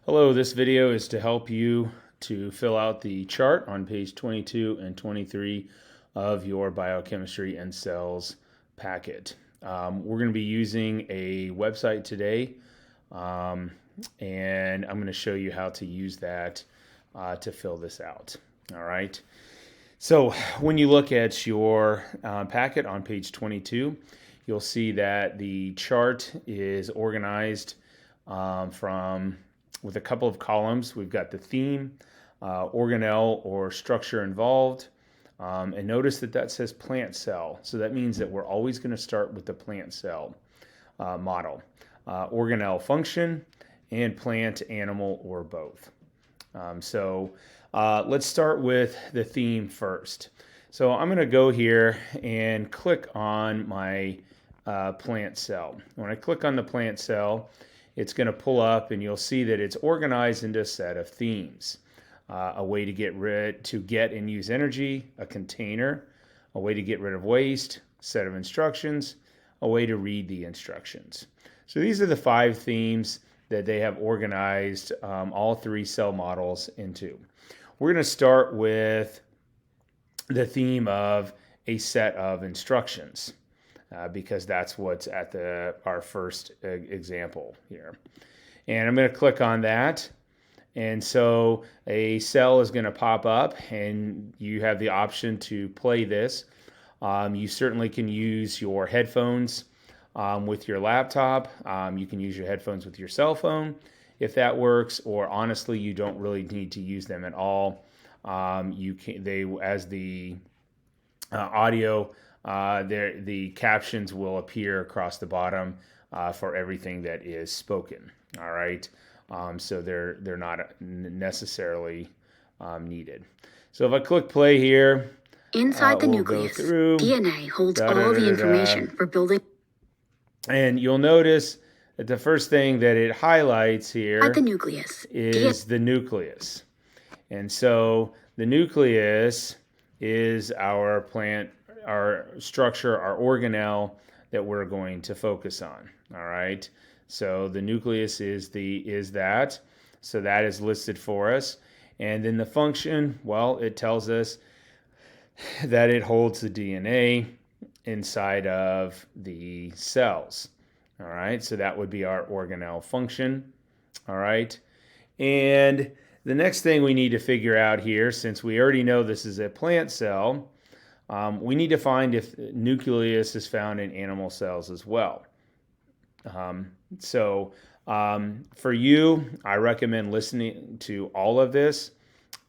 Hello, this video is to help you to fill out the chart on page 22 and 23 of your biochemistry and cells packet. We're going to be using a website today, and I'm going to show you how to use that to fill this out. All right. So when you look at your packet on page 22, you'll see that the chart is organized from with a couple of columns. We've got the theme, organelle or structure involved, and notice that that says plant cell. So that means that we're always going to start with the plant cell model. Organelle function and plant, animal, or both. Let's start with the theme first. So I'm going to go here and click on my plant cell. When I click on the plant cell, it's going to pull up and you'll see that it's organized into a set of themes. A way to get and use energy, a container, a way to get rid of waste, a set of instructions, a way to read the instructions. So these are the 5 themes that they have organized all 3 cell models into. We're going to start with the theme of a set of instructions. Because that's what's at our first example here. And I'm going to click on that. And so a cell is going to pop up and you have the option to play this. You certainly can use your headphones with your laptop. You can use your headphones with your cell phone if that works, or honestly, you don't really need to use them at all. As the audio, the captions will appear across the bottom for everything that is spoken. All right, so they're not necessarily needed. So if I click play here, inside the nucleus, DNA holds all the information for building. And you'll notice that the first thing that it highlights here is the nucleus. And so the nucleus is our structure, our organelle that we're going to focus on. All right. So the nucleus is that. So that is listed for us. And then the function, well, it tells us that it holds the DNA inside of the cells. All right. So that would be our organelle function. All right. And the next thing we need to figure out here, since we already know this is a plant cell, we need to find if nucleus is found in animal cells as well. For you, I recommend listening to all of this.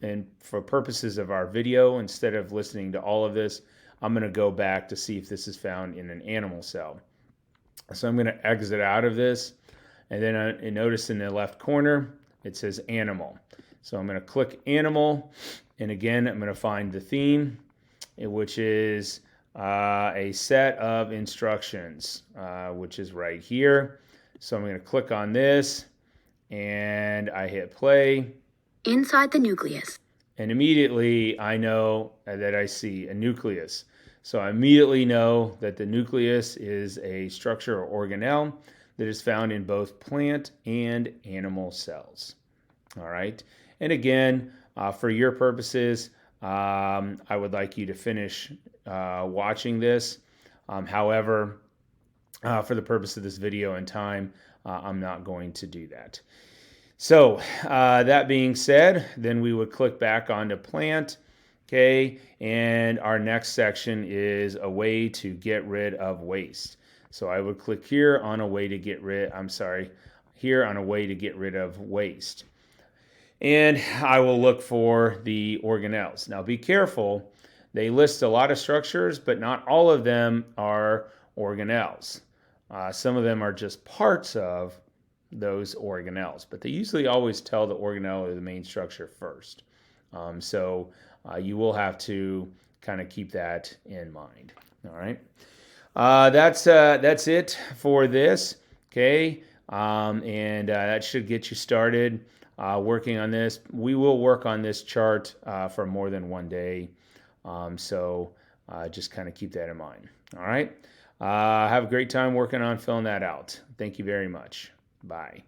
And for purposes of our video, instead of listening to all of this, I'm going to go back to see if this is found in an animal cell. So I'm going to exit out of this. And then notice in the left corner, it says animal. So I'm going to click animal. And again, I'm going to find the theme, which is a set of instructions, which is right here. So I'm going to click on this and I hit play. Inside the nucleus. And immediately I know that I see a nucleus. So I immediately know that the nucleus is a structure or organelle that is found in both plant and animal cells. All right. And again, for your purposes, I would like you to finish watching this. However, for the purpose of this video and time, I'm not going to do that. So that being said, then we would click back onto plant. Okay, and our next section is a way to get rid of waste. So I would click here on a way to get rid of waste. And I will look for the organelles. Now be careful, they list a lot of structures, but not all of them are organelles. Some of them are just parts of those organelles, but they usually always tell the organelle or the main structure first. You will have to kind of keep that in mind. All right. That's it for this. Okay. That should get you started working on this. We will work on this chart for more than one day. Just kind of keep that in mind. All right. Have a great time working on filling that out. Thank you very much. Bye.